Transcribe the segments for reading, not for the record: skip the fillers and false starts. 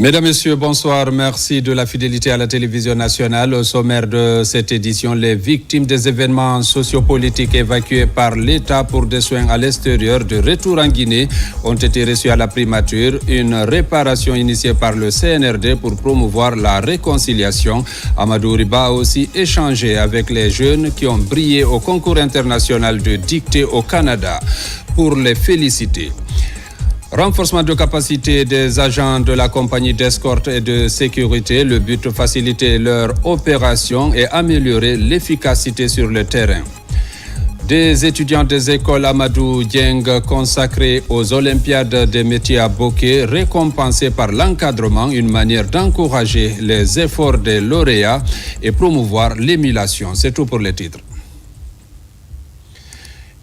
Mesdames, Messieurs, bonsoir. Merci de la fidélité à la télévision nationale. Au sommaire de cette édition, les victimes des événements sociopolitiques évacués par l'État pour des soins à l'extérieur de retour en Guinée ont été reçus à la primature. Une réparation initiée par le CNRD pour promouvoir la réconciliation. Amadou Riba a aussi échangé avec les jeunes qui ont brillé au concours international de dictée au Canada pour les féliciter. Renforcement de capacité des agents de la compagnie d'escorte et de sécurité. Le but, faciliter leur opération et améliorer l'efficacité sur le terrain. Des étudiants des écoles Amadou Dieng consacrés aux Olympiades des métiers à Bokeh, récompensés par l'encadrement, une manière d'encourager les efforts des lauréats et promouvoir l'émulation. C'est tout pour les titres.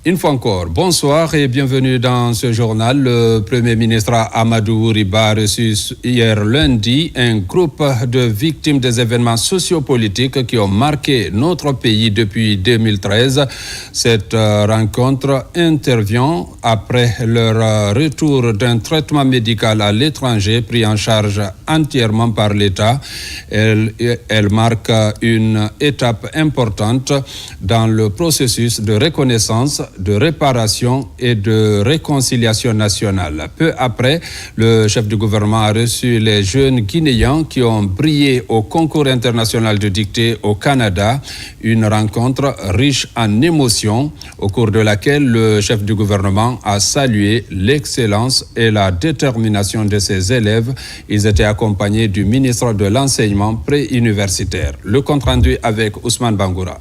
Une fois encore, bonsoir et bienvenue dans ce journal. Le Premier ministre Amadou Riba a reçu hier lundi un groupe de victimes des événements sociopolitiques qui ont marqué notre pays depuis 2013. Cette rencontre intervient après leur retour d'un traitement médical à l'étranger pris en charge entièrement par l'État. Elle marque une étape importante dans le processus de reconnaissance, de réparation et de réconciliation nationale. Peu après, le chef du gouvernement a reçu les jeunes Guinéens qui ont brillé au concours international de dictée au Canada. Une rencontre riche en émotions au cours de laquelle le chef du gouvernement a salué l'excellence et la détermination de ses élèves. Ils étaient accompagnés du ministre de l'Enseignement préuniversitaire. Le compte-rendu avec Ousmane Bangoura.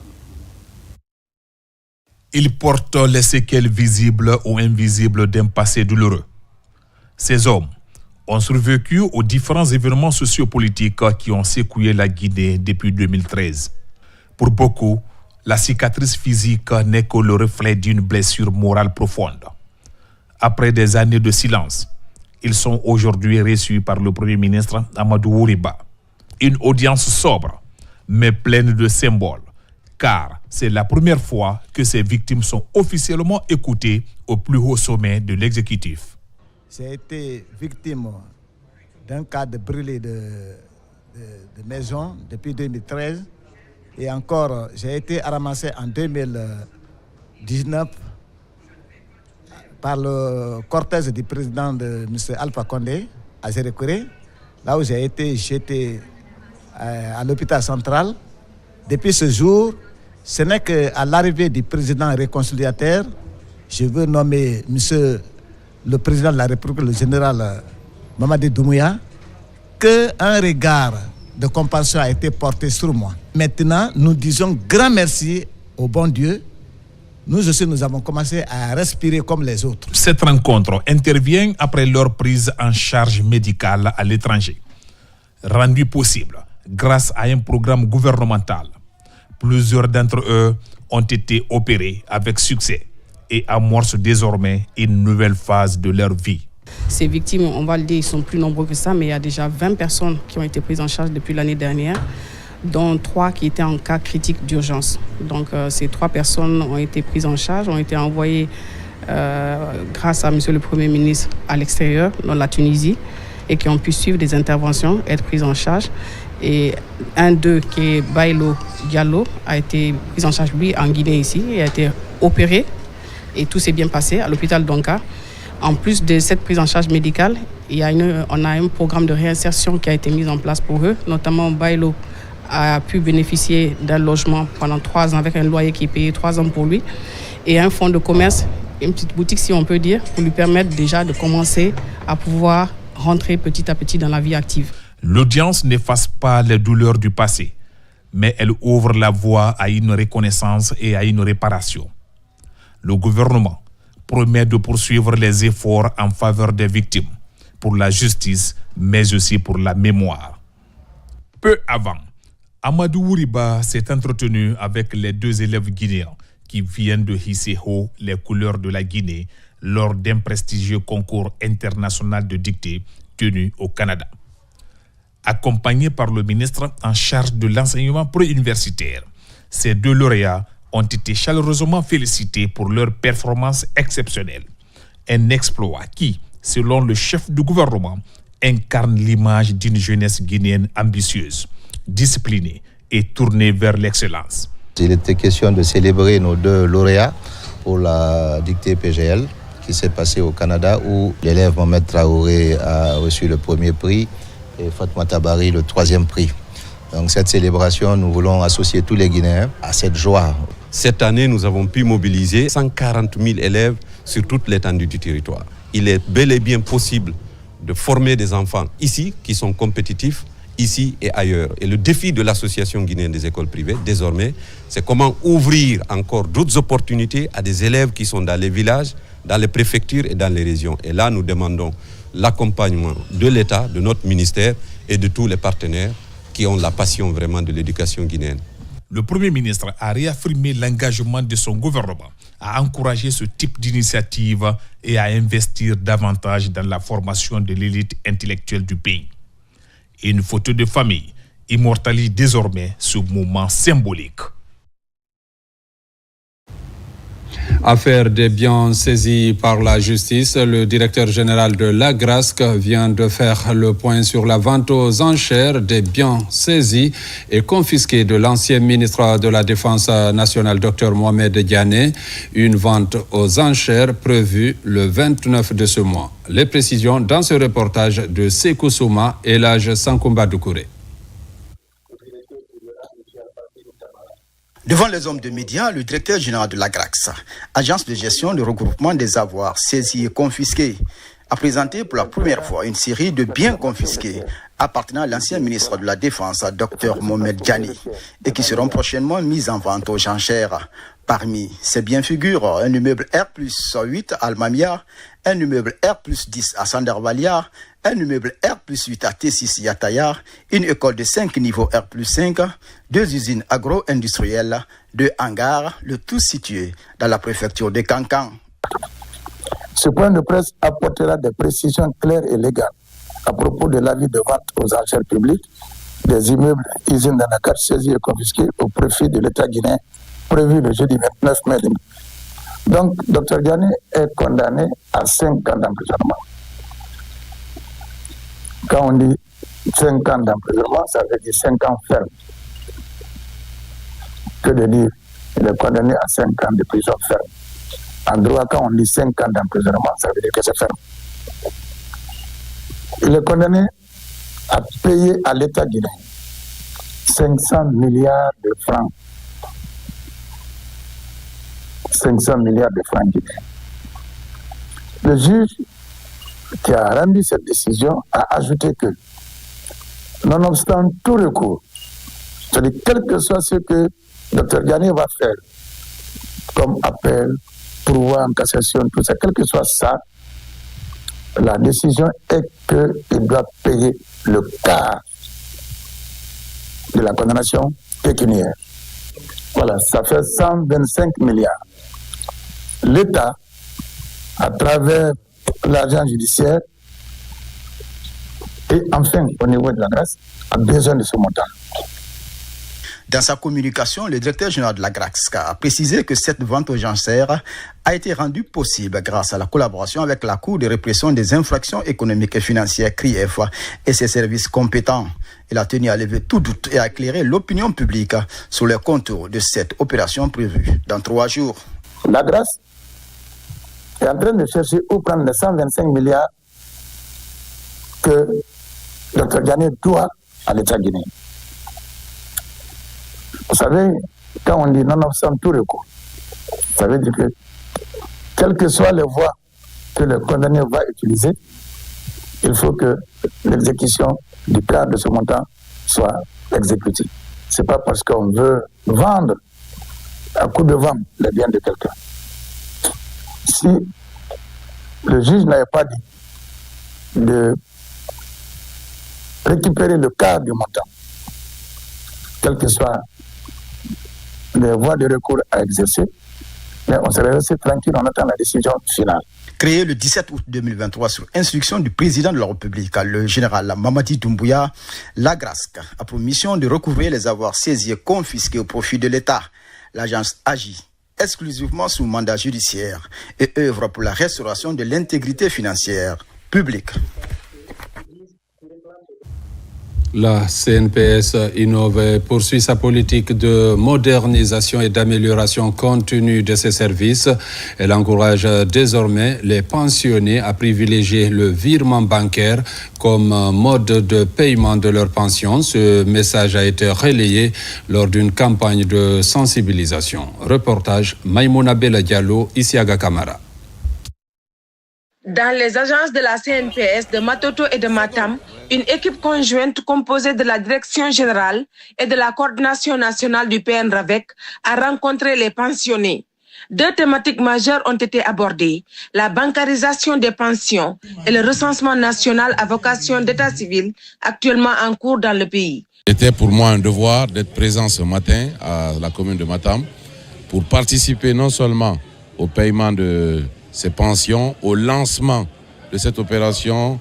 Ils portent les séquelles visibles ou invisibles d'un passé douloureux. Ces hommes ont survécu aux différents événements sociopolitiques qui ont secoué la Guinée depuis 2013. Pour beaucoup, la cicatrice physique n'est que le reflet d'une blessure morale profonde. Après des années de silence, ils sont aujourd'hui reçus par le Premier ministre Amadou Riba. Une audience sobre, mais pleine de symboles, car c'est la première fois que ces victimes sont officiellement écoutées au plus haut sommet de l'exécutif. J'ai été victime d'un cas de brûlé de maison depuis 2013 et encore j'ai été ramassé en 2019 par le cortège du président de M. Alpha Condé à Zérékoré, là où j'ai été jeté à l'hôpital central. Depuis ce jour, ce n'est qu'à l'arrivée du président réconciliateur, je veux nommer monsieur le président de la République, le général Mamadi Doumbouya, qu'un regard de compassion a été porté sur moi. Maintenant, nous disons grand merci au bon Dieu. Nous aussi, nous avons commencé à respirer comme les autres. Cette rencontre intervient après leur prise en charge médicale à l'étranger, rendue possible grâce à un programme gouvernemental. Plusieurs d'entre eux ont été opérés avec succès et amorcent désormais une nouvelle phase de leur vie. Ces victimes, on va le dire, ils sont plus nombreux que ça, mais il y a déjà 20 personnes qui ont été prises en charge depuis l'année dernière, dont 3 qui étaient en cas critique d'urgence. Donc ces 3 personnes ont été prises en charge, ont été envoyées grâce à Monsieur le Premier ministre à l'extérieur, dans la Tunisie, et qui ont pu suivre des interventions, être prises en charge. Et un d'eux, qui est Bailo Diallo, a été pris en charge, lui, en Guinée ici. Il a été opéré et tout s'est bien passé à l'hôpital Donka. En plus de cette prise en charge médicale, on a un programme de réinsertion qui a été mis en place pour eux. Notamment, Bailo a pu bénéficier d'un logement pendant 3 ans avec un loyer qui est payé 3 ans pour lui. Et un fonds de commerce, une petite boutique si on peut dire, pour lui permettre déjà de commencer à pouvoir rentrer petit à petit dans la vie active. L'audience n'efface pas les douleurs du passé, mais elle ouvre la voie à une reconnaissance et à une réparation. Le gouvernement promet de poursuivre les efforts en faveur des victimes, pour la justice, mais aussi pour la mémoire. Peu avant, Amadou Riba s'est entretenu avec les 2 élèves guinéens qui viennent de hisser haut les couleurs de la Guinée lors d'un prestigieux concours international de dictée tenu au Canada. Accompagnés par le ministre en charge de l'enseignement préuniversitaire, ces 2 lauréats ont été chaleureusement félicités pour leur performance exceptionnelle. Un exploit qui, selon le chef du gouvernement, incarne l'image d'une jeunesse guinéenne ambitieuse, disciplinée et tournée vers l'excellence. Il était question de célébrer nos 2 lauréats pour la dictée PGL qui s'est passée au Canada où l'élève Mohamed Traoré a reçu le 1er prix et Fatoumata Bari le 3e prix. Donc cette célébration, nous voulons associer tous les Guinéens à cette joie. Cette année, nous avons pu mobiliser 140 000 élèves sur toute l'étendue du territoire. Il est bel et bien possible de former des enfants ici qui sont compétitifs, ici et ailleurs. Et le défi de l'Association guinéenne des écoles privées, désormais, c'est comment ouvrir encore d'autres opportunités à des élèves qui sont dans les villages, dans les préfectures et dans les régions. Et là, nous demandons l'accompagnement de l'État, de notre ministère et de tous les partenaires qui ont la passion vraiment de l'éducation guinéenne. Le Premier ministre a réaffirmé l'engagement de son gouvernement à encourager ce type d'initiative et à investir davantage dans la formation de l'élite intellectuelle du pays. Une photo de famille immortalise désormais ce moment symbolique. Affaire des biens saisis par la justice, le directeur général de l'Agrasc vient de faire le point sur la vente aux enchères des biens saisis et confisqués de l'ancien ministre de la Défense nationale, Dr Mohamed Diané. Une vente aux enchères prévue le 29 de ce mois. Les précisions dans ce reportage de Sekou Souma et l'âge Sankumba Doukouré. Devant les hommes de médias, le directeur général de l'Agrasc, agence de gestion de regroupement des avoirs saisis et confisqués, a présenté pour la première fois une série de biens confisqués appartenant à l'ancien ministre de la Défense, Dr Mohamed Diané, et qui seront prochainement mis en vente aux enchères. Parmi ces biens figurent un immeuble R+8 à Almamia, un immeuble R+10 à Sandarvalia, un immeuble R+8 à T6 Yataya, une école de 5 niveaux R+5, 2 usines agro-industrielles, 2 hangars, le tout situé dans la préfecture de Kankan. Ce point de presse apportera des précisions claires et légales à propos de l'avis de vente aux enchères publiques des immeubles usines d'Anakar saisis et confisqués au profit de l'État guinéen prévu le jeudi 29 mai. Donc, Dr Diané est condamné à 5 ans d'emprisonnement. Quand on dit 5 ans d'emprisonnement, ça veut dire 5 ans ferme. Que de dire, il est condamné à 5 ans de prison ferme. En droit, quand on dit 5 ans d'emprisonnement, ça veut dire que c'est ferme. Il est condamné à payer à l'État guinéen 500 milliards de francs. 500 milliards de francs guinéens. Le juge qui a rendu cette décision a ajouté que, nonobstant tout recours, c'est-à-dire quel que soit ce que Dr Diané va faire comme appel, pourvoi en cassation, tout ça, quel que soit ça, la décision est qu'il doit payer le quart de la condamnation pécuniaire. Voilà, ça fait 125 milliards. L'État, à travers l'argent judiciaire, et enfin au niveau de la grâce, a besoin de ce montant. Dans sa communication, le directeur général de l'Agrasc a précisé que cette vente aux enchères a été rendue possible grâce à la collaboration avec la Cour de répression des infractions économiques et financières CRIEF et ses services compétents. Il a tenu à lever tout doute et à éclairer l'opinion publique sur les contours de cette opération prévue dans 3 jours. L'Agrasc est en train de chercher où prendre les 125 milliards que Dr Diané doit à l'État guinéen. Vous savez, quand on dit nonobstant tout recours, ça veut dire que, quelles que soient les voies que le condamné va utiliser, il faut que l'exécution du quart de ce montant soit exécutée. Ce n'est pas parce qu'on veut vendre à coup de vente les biens de quelqu'un. Si le juge n'avait pas dit de récupérer le quart du montant, quelles que soient les voies de recours à exercer, mais on serait resté tranquille, on attend la décision finale. Créé le 17 août 2023 sur instruction du président de la République, le général Mamadi Doumbouya, l'Agrasc a pour mission de recouvrer les avoirs saisis et confisqués au profit de l'État. L'agence agit exclusivement sous mandat judiciaire et œuvre pour la restauration de l'intégrité financière publique. La CNPS innove et poursuit sa politique de modernisation et d'amélioration continue de ses services. Elle encourage désormais les pensionnés à privilégier le virement bancaire comme mode de paiement de leur pension. Ce message a été relayé lors d'une campagne de sensibilisation. Reportage Maïmouna Bella Diallo, Isiaga Kamara. Dans les agences de la CNPS de Matoto et de Matam, une équipe conjointe composée de la Direction générale et de la Coordination nationale du PNRAVEC a rencontré les pensionnés. Deux thématiques majeures ont été abordées, la bancarisation des pensions et le recensement national à vocation d'état civil actuellement en cours dans le pays. C'était pour moi un devoir d'être présent ce matin à la commune de Matam pour participer non seulement au paiement de ces pensions, au lancement de cette opération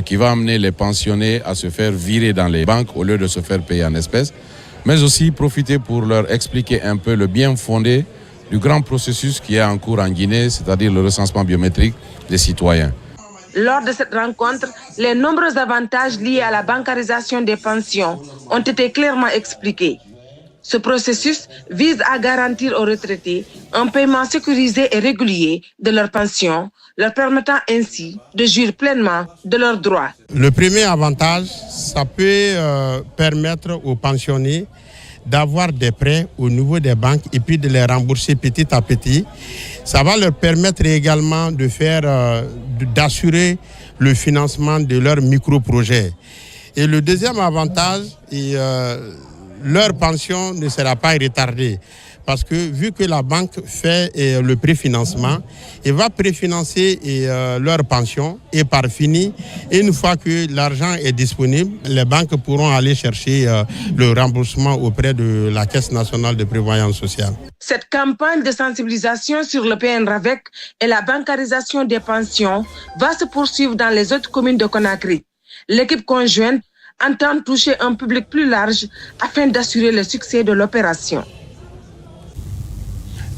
qui va amener les pensionnés à se faire virer dans les banques au lieu de se faire payer en espèces, mais aussi profiter pour leur expliquer un peu le bien fondé du grand processus qui est en cours en Guinée, c'est-à-dire le recensement biométrique des citoyens. Lors de cette rencontre, les nombreux avantages liés à la bancarisation des pensions ont été clairement expliqués. Ce processus vise à garantir aux retraités un paiement sécurisé et régulier de leur pension, leur permettant ainsi de jouir pleinement de leurs droits. Le premier avantage, ça peut permettre aux pensionnés d'avoir des prêts au niveau des banques et puis de les rembourser petit à petit. Ça va leur permettre également de d'assurer le financement de leurs micro-projets. Et le deuxième avantage, leur pension ne sera pas retardée. Parce que vu que la banque fait le préfinancement, elle va préfinancer leur pension et par fini, une fois que l'argent est disponible, les banques pourront aller chercher le remboursement auprès de la Caisse nationale de prévoyance sociale. Cette campagne de sensibilisation sur le PNRAVEC et la bancarisation des pensions va se poursuivre dans les autres communes de Conakry. L'équipe conjointe entend toucher un public plus large afin d'assurer le succès de l'opération.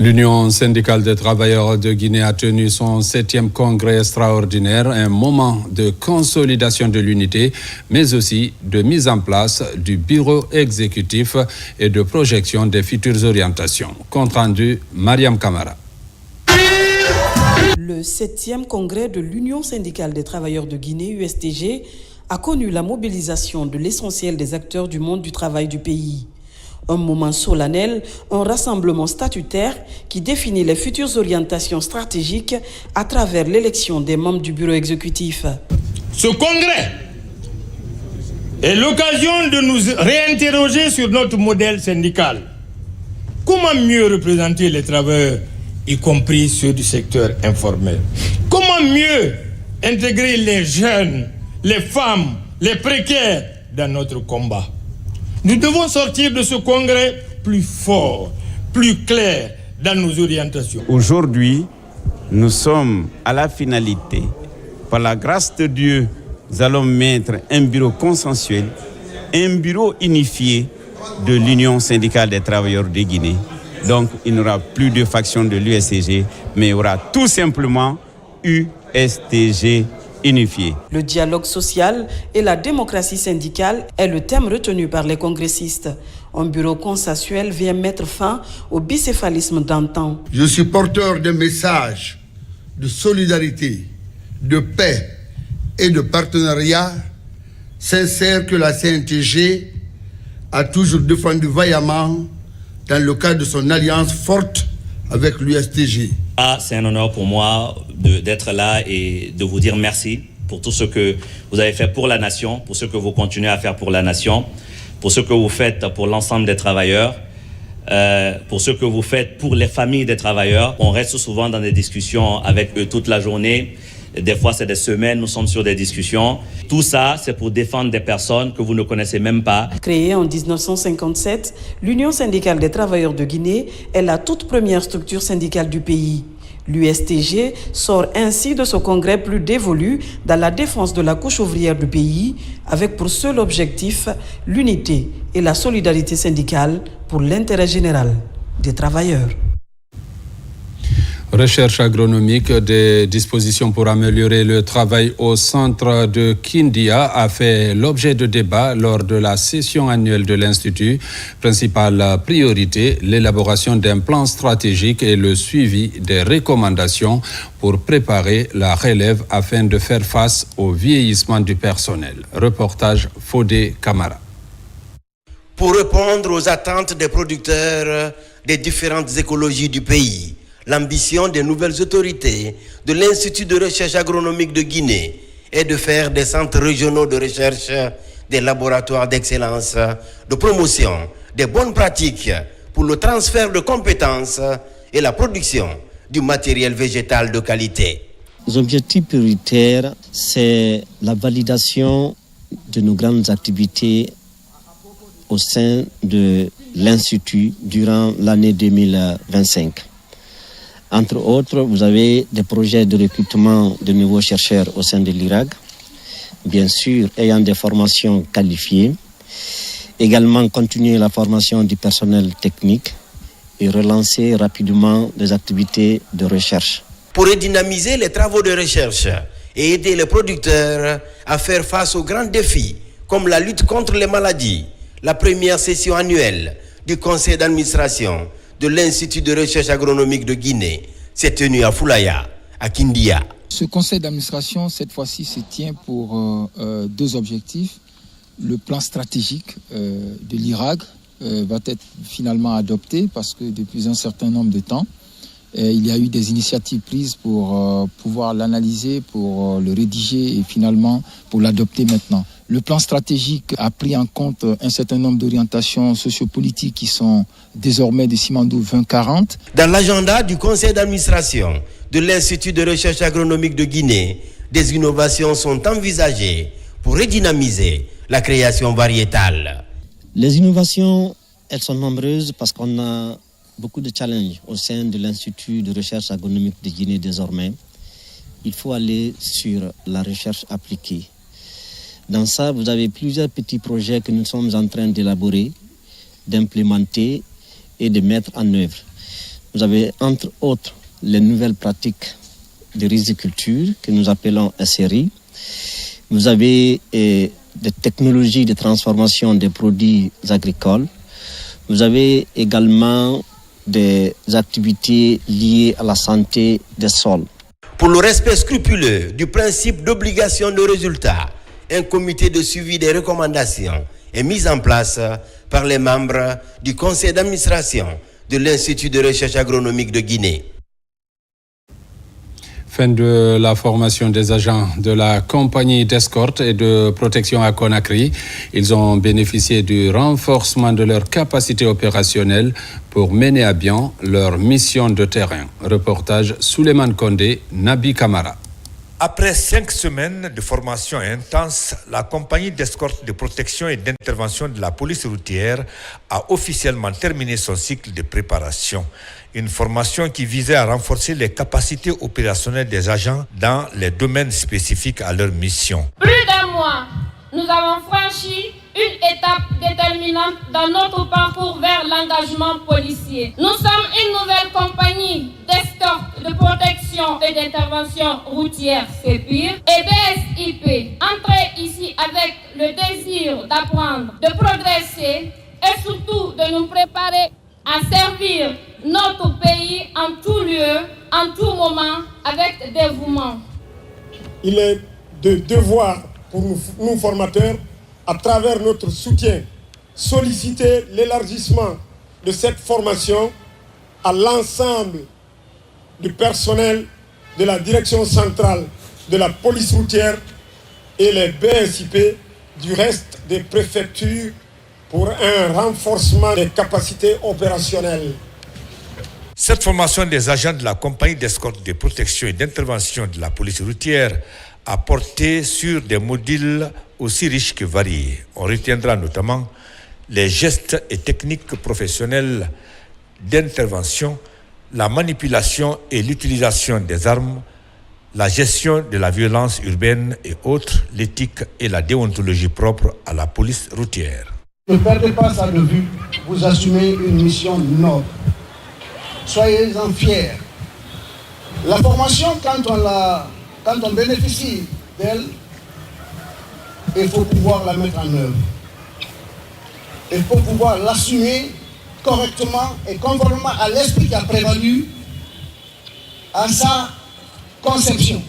L'Union syndicale des travailleurs de Guinée a tenu son 7e congrès extraordinaire, un moment de consolidation de l'unité, mais aussi de mise en place du bureau exécutif et de projection des futures orientations. Compte rendu, Mariam Kamara. Le 7e congrès de l'Union syndicale des travailleurs de Guinée, USTG, a connu la mobilisation de l'essentiel des acteurs du monde du travail du pays. Un moment solennel, un rassemblement statutaire qui définit les futures orientations stratégiques à travers l'élection des membres du bureau exécutif. Ce congrès est l'occasion de nous réinterroger sur notre modèle syndical. Comment mieux représenter les travailleurs, y compris ceux du secteur informel? Comment mieux intégrer les jeunes, les femmes, les précaires dans notre combat? Nous devons sortir de ce congrès plus fort, plus clair dans nos orientations. Aujourd'hui, nous sommes à la finalité. Par la grâce de Dieu, nous allons mettre un bureau consensuel, un bureau unifié de l'Union syndicale des travailleurs de Guinée. Donc, il n'y aura plus de faction de l'USTG, mais il y aura tout simplement USTG unifié. Le dialogue social et la démocratie syndicale est le thème retenu par les congressistes. Un bureau consensuel vient mettre fin au bicéphalisme d'antan. Je suis porteur d'un message de solidarité, de paix et de partenariat sincère que la CNTG a toujours défendu vaillamment dans le cadre de son alliance forte avec l'USTG. C'est un honneur pour moi d'être là et de vous dire merci pour tout ce que vous avez fait pour la nation, pour ce que vous continuez à faire pour la nation, pour ce que vous faites pour l'ensemble des travailleurs, pour ce que vous faites pour les familles des travailleurs. On reste souvent dans des discussions avec eux toute la journée. Des fois, c'est des semaines, nous sommes sur des discussions. Tout ça, c'est pour défendre des personnes que vous ne connaissez même pas. Créée en 1957, l'Union syndicale des travailleurs de Guinée est la toute première structure syndicale du pays. L'USTG sort ainsi de ce congrès plus dévolu dans la défense de la couche ouvrière du pays, avec pour seul objectif l'unité et la solidarité syndicale pour l'intérêt général des travailleurs. Recherche agronomique, des dispositions pour améliorer le travail au centre de Kindia a fait l'objet de débats lors de la session annuelle de l'Institut. Principale priorité, l'élaboration d'un plan stratégique et le suivi des recommandations pour préparer la relève afin de faire face au vieillissement du personnel. Reportage Fodé Camara. Pour répondre aux attentes des producteurs des différentes écologies du pays, l'ambition des nouvelles autorités de l'Institut de recherche agronomique de Guinée est de faire des centres régionaux de recherche, des laboratoires d'excellence, de promotion des bonnes pratiques pour le transfert de compétences et la production du matériel végétal de qualité. Les objectifs prioritaires, c'est la validation de nos grandes activités au sein de l'Institut durant l'année 2025. Entre autres, vous avez des projets de recrutement de nouveaux chercheurs au sein de l'IRAG, bien sûr ayant des formations qualifiées, également continuer la formation du personnel technique et relancer rapidement les activités de recherche. Pour redynamiser les travaux de recherche et aider les producteurs à faire face aux grands défis comme la lutte contre les maladies, la première session annuelle du conseil d'administration de l'Institut de recherche agronomique de Guinée s'est tenue à Foulaya, à Kindia. Ce conseil d'administration, cette fois-ci, se tient pour deux objectifs. Le plan stratégique de l'IRAG va être finalement adopté parce que depuis un certain nombre de temps, il y a eu des initiatives prises pour pouvoir l'analyser, pour le rédiger et finalement pour l'adopter maintenant. Le plan stratégique a pris en compte un certain nombre d'orientations sociopolitiques qui sont désormais de Simandou 2040. Dans l'agenda du conseil d'administration de l'Institut de recherche agronomique de Guinée, des innovations sont envisagées pour redynamiser la création variétale. Les innovations, elles sont nombreuses parce qu'on a beaucoup de challenges au sein de l'Institut de recherche agronomique de Guinée désormais. Il faut aller sur la recherche appliquée. Dans ça, vous avez plusieurs petits projets que nous sommes en train d'élaborer, d'implémenter et de mettre en œuvre. Vous avez entre autres les nouvelles pratiques de riziculture que nous appelons SRI. Vous avez des technologies de transformation des produits agricoles. Vous avez également des activités liées à la santé des sols. Pour le respect scrupuleux du principe d'obligation de résultat, un comité de suivi des recommandations est mis en place par les membres du conseil d'administration de l'Institut de recherche agronomique de Guinée. Fin de la formation des agents de la compagnie d'escorte et de protection à Conakry. Ils ont bénéficié du renforcement de leurs capacités opérationnelles pour mener à bien leur mission de terrain. Reportage Souleymane Kondé, Nabi Kamara. Après 5 semaines de formation intense, la compagnie d'escorte de protection et d'intervention de la police routière a officiellement terminé son cycle de préparation. Une formation qui visait à renforcer les capacités opérationnelles des agents dans les domaines spécifiques à leur mission. Plus d'un mois, nous avons franchi une étape déterminante dans notre parcours vers l'engagement policier. Nous sommes une nouvelle compagnie d'escorte, de protection et d'intervention routière, CEPIR, et BSIP, entrée ici avec le désir d'apprendre, de progresser et surtout de nous préparer à servir notre pays en tout lieu, en tout moment, avec dévouement. Il est de devoir pour nous formateurs, à travers notre soutien, solliciter l'élargissement de cette formation à l'ensemble du personnel de la direction centrale de la police routière et les BSIP du reste des préfectures pour un renforcement des capacités opérationnelles. Cette formation des agents de la compagnie d'escorte de protection et d'intervention de la police routière a porté sur des modules aussi riches que variés. On retiendra notamment les gestes et techniques professionnelles d'intervention, la manipulation et l'utilisation des armes, la gestion de la violence urbaine et autres, l'éthique et la déontologie propre à la police routière. Ne perdez pas ça de vue, vous assumez une mission noble. Soyez-en fiers. La formation, quand on bénéficie d'elle, il faut pouvoir la mettre en œuvre. Il faut pouvoir l'assumer correctement et conformément à l'esprit qui a prévalu à sa conception.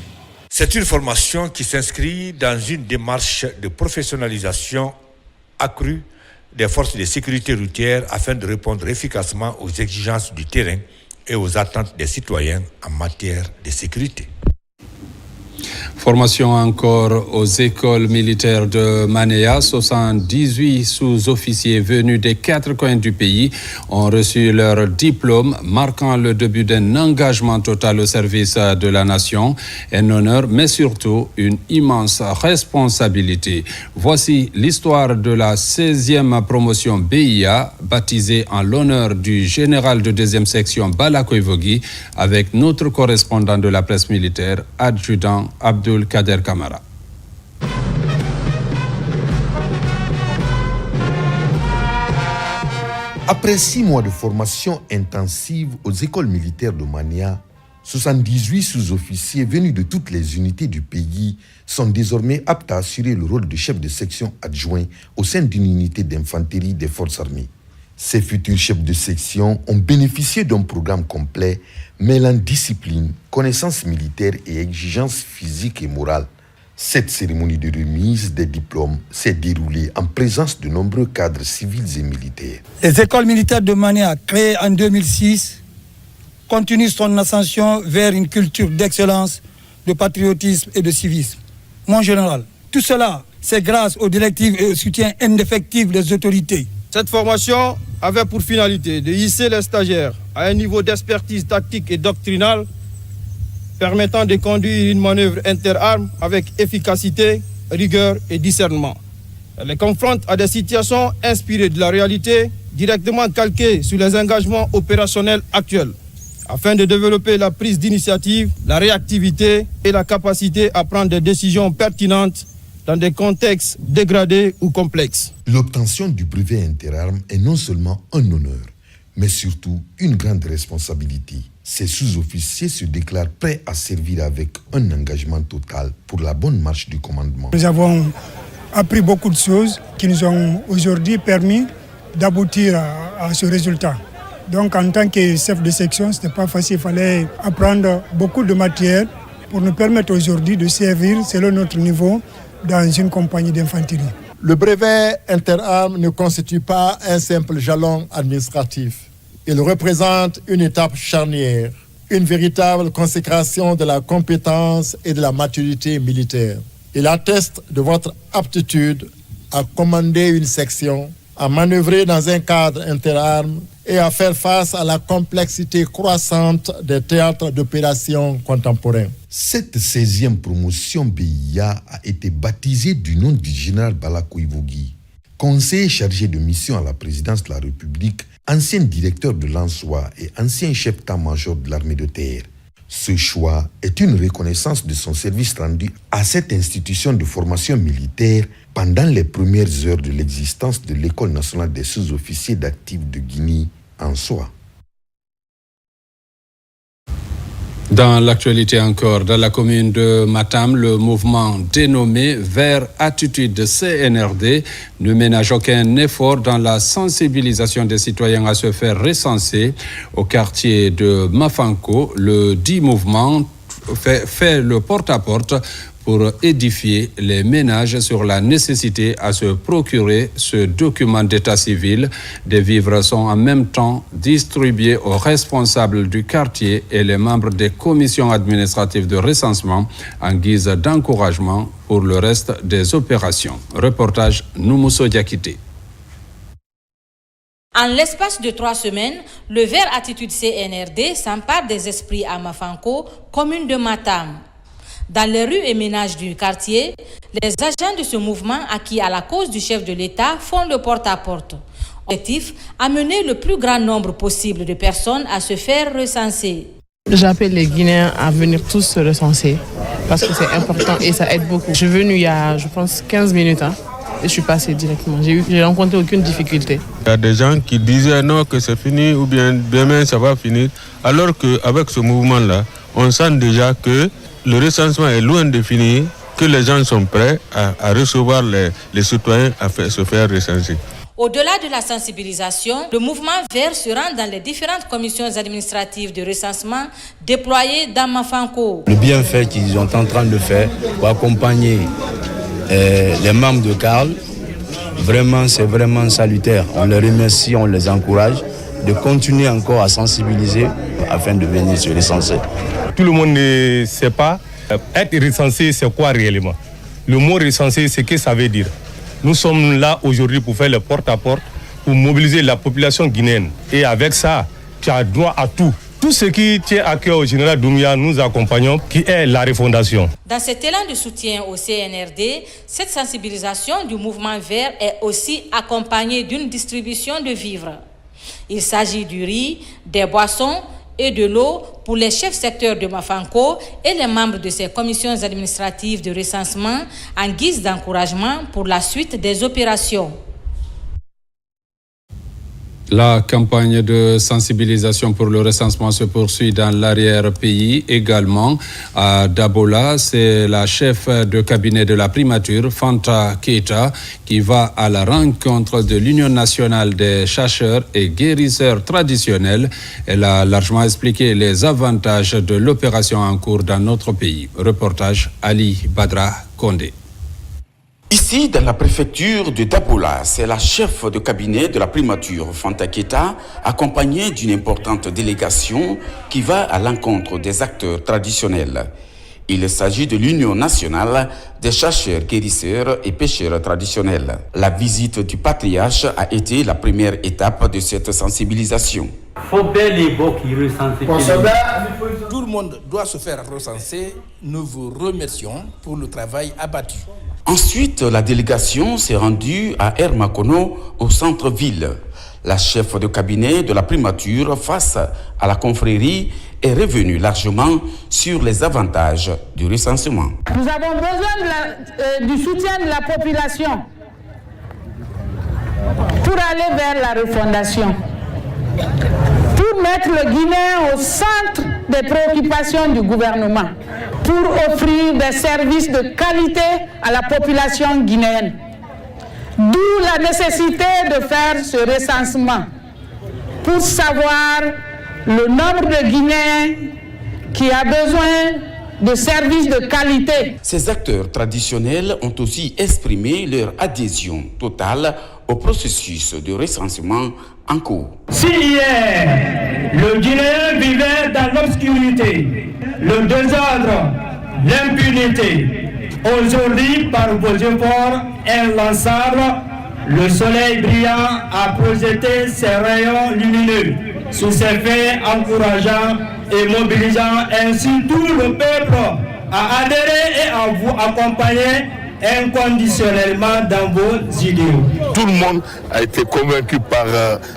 C'est une formation qui s'inscrit dans une démarche de professionnalisation accrue des forces de sécurité routière afin de répondre efficacement aux exigences du terrain et aux attentes des citoyens en matière de sécurité. Formation encore aux écoles militaires de Manéa. 78 sous-officiers venus des 4 coins du pays ont reçu leur diplôme, marquant le début d'un engagement total au service de la nation. Un honneur, mais surtout une immense responsabilité. Voici l'histoire de la 16e promotion BIA, baptisée en l'honneur du général de 2e section Bala Koivogi, avec notre correspondant de la presse militaire, adjudant Abdul Kader Kamara. Après 6 mois de formation intensive aux écoles militaires de Mania, 78 sous-officiers venus de toutes les unités du pays sont désormais aptes à assurer le rôle de chef de section adjoint au sein d'une unité d'infanterie des forces armées. Ces futurs chefs de section ont bénéficié d'un programme complet mêlant discipline, connaissances militaires et exigences physiques et morales. Cette cérémonie de remise des diplômes s'est déroulée en présence de nombreux cadres civils et militaires. Les écoles militaires de Mania, créées en 2006, continuent son ascension vers une culture d'excellence, de patriotisme et de civisme. Mon général, tout cela, c'est grâce aux directives et au soutien indéfectible des autorités. Cette formation avait pour finalité de hisser les stagiaires à un niveau d'expertise tactique et doctrinale permettant de conduire une manœuvre interarmes avec efficacité, rigueur et discernement. Elle les confronte à des situations inspirées de la réalité, directement calquées sur les engagements opérationnels actuels, afin de développer la prise d'initiative, la réactivité et la capacité à prendre des décisions pertinentes dans des contextes dégradés ou complexes. L'obtention du brevet interarmes est non seulement un honneur, mais surtout une grande responsabilité. Ces sous-officiers se déclarent prêts à servir avec un engagement total pour la bonne marche du commandement. Nous avons appris beaucoup de choses qui nous ont aujourd'hui permis d'aboutir à ce résultat. Donc en tant que chef de section, ce n'était pas facile, il fallait apprendre beaucoup de matière pour nous permettre aujourd'hui de servir selon notre niveau dans une compagnie d'infanterie. Le brevet interarmes ne constitue pas un simple jalon administratif. Il représente une étape charnière, une véritable consécration de la compétence et de la maturité militaire. Il atteste de votre aptitude à commander une section, à manœuvrer dans un cadre interarmes et à faire face à la complexité croissante des théâtres d'opérations contemporains. Cette 16e promotion BIA a été baptisée du nom du général Bala Koivogi, conseiller chargé de mission à la présidence de la République, ancien directeur de l'ANSOA et ancien chef d'état-major de l'armée de terre. Ce choix est une reconnaissance de son service rendu à cette institution de formation militaire pendant les premières heures de l'existence de l'École nationale des sous-officiers d'actifs de Guinée, ANSOA. Dans l'actualité encore, dans la commune de Matam, le mouvement dénommé Vers Attitude CNRD ne ménage aucun effort dans la sensibilisation des citoyens à se faire recenser. Au quartier de Mafanko, le dit mouvement fait le porte-à-porte pour édifier les ménages sur la nécessité à se procurer ce document d'état civil. Des vivres sont en même temps distribués aux responsables du quartier et les membres des commissions administratives de recensement en guise d'encouragement pour le reste des opérations. Reportage Noumousso Diakité. En l'espace de 3 semaines, le Vers Attitude CNRD s'empare des esprits à Mafanko, commune de Matam. Dans les rues et ménages du quartier, les agents de ce mouvement acquis à la cause du chef de l'État font le porte-à-porte. Objectif, amener le plus grand nombre possible de personnes à se faire recenser. J'appelle les Guinéens à venir tous se recenser parce que c'est important et ça aide beaucoup. Je suis venu il y a, je pense, 15 minutes et je suis passé directement. J'ai rencontré aucune difficulté. Il y a des gens qui disaient non que c'est fini ou bien demain ça va finir, alors qu'avec ce mouvement-là, on sent déjà que le recensement est loin de finir, que les gens sont prêts à recevoir les citoyens à se faire recenser. Au-delà de la sensibilisation, le mouvement vert se rend dans les différentes commissions administratives de recensement déployées dans Mafanko. Le bienfait qu'ils sont en train de faire pour accompagner les membres de CARL, vraiment, c'est vraiment salutaire. On les remercie, on les encourage de continuer encore à sensibiliser afin de venir se recenser. Tout le monde ne sait pas être recensé, c'est quoi réellement. Le mot recensé, c'est ce que ça veut dire. Nous sommes là aujourd'hui pour faire le porte-à-porte, pour mobiliser la population guinéenne. Et avec ça, tu as droit à tout. Tout ce qui tient à cœur au général Doumbouya, nous accompagnons, qui est la refondation. Dans cet élan de soutien au CNRD, cette sensibilisation du mouvement vert est aussi accompagnée d'une distribution de vivres. Il s'agit du riz, des boissons et de l'eau pour les chefs secteurs de Mafanko et les membres de ces commissions administratives de recensement en guise d'encouragement pour la suite des opérations. La campagne de sensibilisation pour le recensement se poursuit dans l'arrière-pays également. À Dabola, c'est la chef de cabinet de la primature, Fanta Keita, qui va à la rencontre de l'Union nationale des chercheurs et guérisseurs traditionnels. Elle a largement expliqué les avantages de l'opération en cours dans notre pays. Reportage Ali Badra Kondé. Ici, dans la préfecture de Dabola, c'est la chef de cabinet de la primature, Fanta Keita, accompagnée d'une importante délégation qui va à l'encontre des acteurs traditionnels. Il s'agit de l'Union nationale des chercheurs, guérisseurs et pêcheurs traditionnels. La visite du patriarche a été la première étape de cette sensibilisation. Tout le monde doit se faire recenser. Nous vous remercions pour le travail abattu. Ensuite, la délégation s'est rendue à Hermakono, au centre-ville. La chef de cabinet de la primature, face à la confrérie, est revenue largement sur les avantages du recensement. Nous avons besoin du soutien de la population pour aller vers la refondation, pour mettre le Guinéen au centre des préoccupations du gouvernement, pour offrir des services de qualité à la population guinéenne. D'où la nécessité de faire ce recensement pour savoir le nombre de Guinéens qui a besoin de services de qualité. Ces acteurs traditionnels ont aussi exprimé leur adhésion totale au processus de recensement en cours. Si hier, le Guinéen vivait dans l'obscurité, le désordre, l'impunité, aujourd'hui, par vos efforts inlassables, le soleil brillant a projeté ses rayons lumineux sous ses faits encourageants et mobilisant ainsi tout le peuple à adhérer et à vous accompagner inconditionnellement dans vos idéaux. Tout le monde a été convaincu par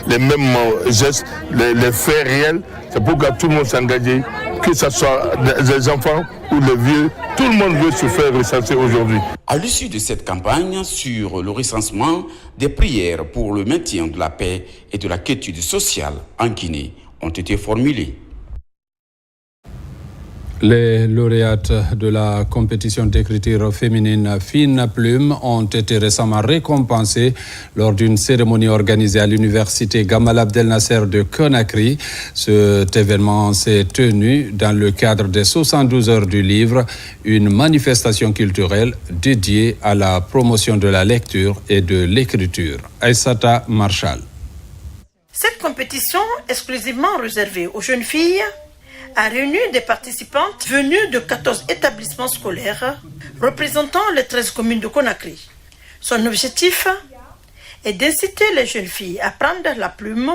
les mêmes gestes, les faits réels. C'est pourquoi tout le monde s'est engagé, que ce soit des enfants ou les vieux. Tout le monde veut se faire recenser aujourd'hui. À l'issue de cette campagne sur le recensement, des prières pour le maintien de la paix et de la quiétude sociale en Guinée ont été formulées. Les lauréates de la compétition d'écriture féminine Fine Plume ont été récemment récompensées lors d'une cérémonie organisée à l'université Gamal Abdel Nasser de Conakry. Cet événement s'est tenu dans le cadre des 72 heures du livre, une manifestation culturelle dédiée à la promotion de la lecture et de l'écriture. Aïssata Marshall. Cette compétition, exclusivement réservée aux jeunes filles, a réuni des participantes venues de 14 établissements scolaires représentant les 13 communes de Conakry. Son objectif est d'inciter les jeunes filles à prendre la plume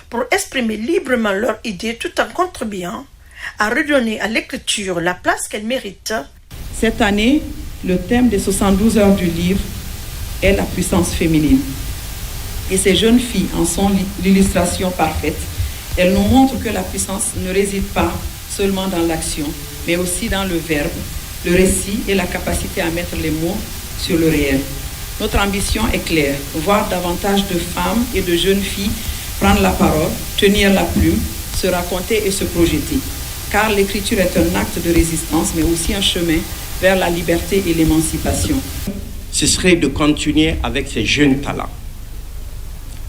pour exprimer librement leurs idées tout en contribuant à redonner à l'écriture la place qu'elle mérite. Cette année, le thème des 72 heures du livre est la puissance féminine. Et ces jeunes filles en sont l'illustration parfaite. Elles nous montrent que la puissance ne réside pas seulement dans l'action, mais aussi dans le verbe, le récit et la capacité à mettre les mots sur le réel. Notre ambition est claire, voir davantage de femmes et de jeunes filles prendre la parole, tenir la plume, se raconter et se projeter. car l'écriture est un acte de résistance, mais aussi un chemin vers la liberté et l'émancipation. Ce serait de continuer avec ces jeunes talents.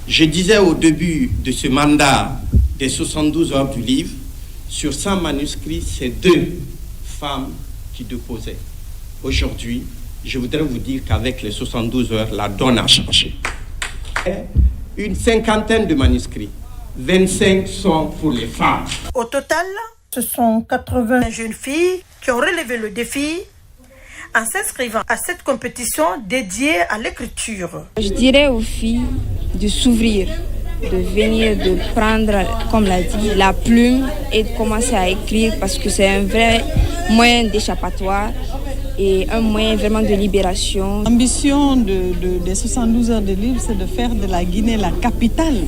Je disais au début de ce mandat des 72 heures du livre, sur 100 manuscrits, c'est 2 femmes qui déposaient. Aujourd'hui, je voudrais vous dire qu'avec les 72 heures, la donne a changé. Une 50aine de manuscrits, 25 sont pour les femmes. Au total, ce sont 80 jeunes filles qui ont relevé le défi en s'inscrivant à cette compétition dédiée à l'écriture. Je dirais aux filles de s'ouvrir, de venir, de prendre, comme l'a dit, la plume et de commencer à écrire parce que c'est un vrai moyen d'échappatoire et un moyen vraiment de libération. L'ambition des 72 heures de livre, c'est de faire de la Guinée la capitale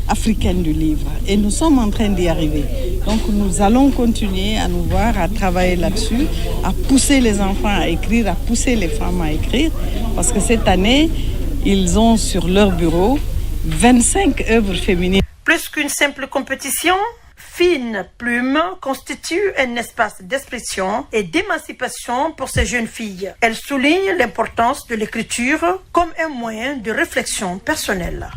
africaine du livre. Et nous sommes en train d'y arriver. Donc nous allons continuer à nous voir, à travailler là-dessus, à pousser les enfants à écrire, à pousser les femmes à écrire. Parce que cette année, ils ont sur leur bureau 25 œuvres féminines. Plus qu'une simple compétition, Fine Plume constitue un espace d'expression et d'émancipation pour ces jeunes filles. Elle souligne l'importance de l'écriture comme un moyen de réflexion personnelle.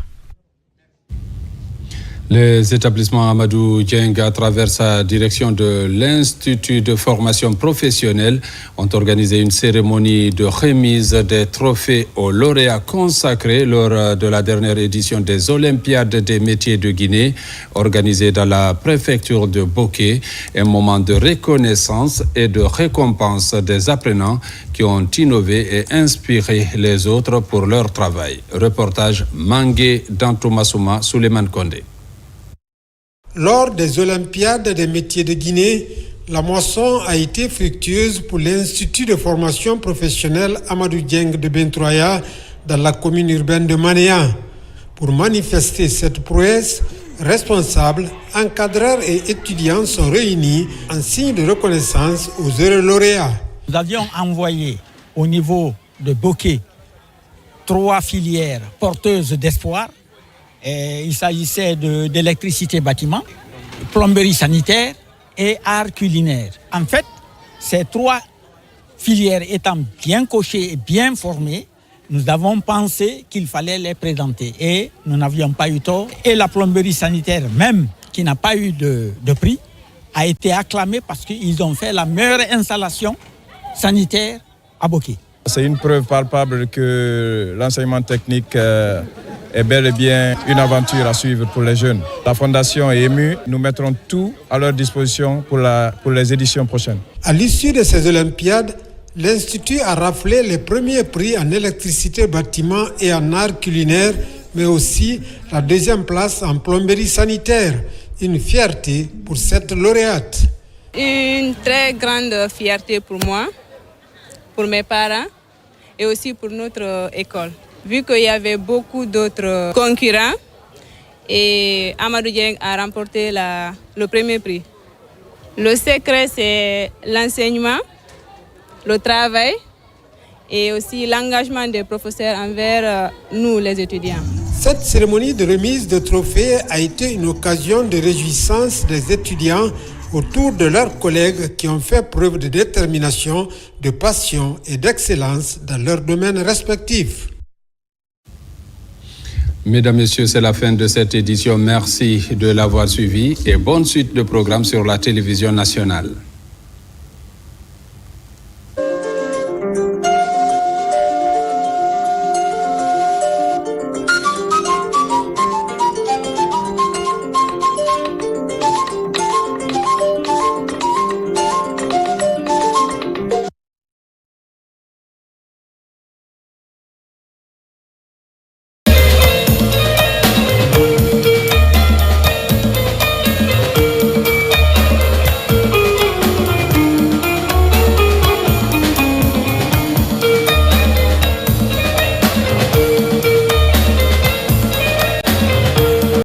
Les établissements Amadou Dieng, à travers sa direction de l'Institut de formation professionnelle, ont organisé une cérémonie de remise des trophées aux lauréats consacrés lors de la dernière édition des Olympiades des métiers de Guinée, organisée dans la préfecture de Bokeh, un moment de reconnaissance et de récompense des apprenants qui ont innové et inspiré les autres pour leur travail. Reportage Mangué Dantomassouma, Souleymane Kondé. Lors des Olympiades des métiers de Guinée, la moisson a été fructueuse pour l'Institut de formation professionnelle Amadou Dieng de Bentroya dans la commune urbaine de Manéa. Pour manifester cette prouesse, responsables, encadreurs et étudiants sont réunis en signe de reconnaissance aux heureux lauréats. Nous avions envoyé au niveau de Bokeh 3 filières porteuses d'espoir. Il s'agissait d'électricité bâtiment, plomberie sanitaire et art culinaire. En fait, ces 3 filières étant bien cochées et bien formées, nous avons pensé qu'il fallait les présenter et nous n'avions pas eu tort. Et la plomberie sanitaire même, qui n'a pas eu de prix, a été acclamée parce qu'ils ont fait la meilleure installation sanitaire à Bokeh. C'est une preuve palpable que l'enseignement technique est bel et bien une aventure à suivre pour les jeunes. La Fondation est émue. Nous mettrons tout à leur disposition pour les éditions prochaines. À l'issue de ces Olympiades, l'Institut a raflé les premiers prix en électricité bâtiment et en art culinaire, mais aussi la 2e place en plomberie sanitaire. Une fierté pour cette lauréate. Une très grande fierté pour moi, pour mes parents et aussi pour notre école. Vu qu'il y avait beaucoup d'autres concurrents et Amadou Dieng a remporté le premier prix. Le secret, c'est l'enseignement, le travail et aussi l'engagement des professeurs envers nous, les étudiants. Cette cérémonie de remise de trophées a été une occasion de réjouissance des étudiants autour de leurs collègues qui ont fait preuve de détermination, de passion et d'excellence dans leurs domaines respectifs. Mesdames, Messieurs, c'est la fin de cette édition. Merci de l'avoir suivi et bonne suite de programmes sur la télévision nationale.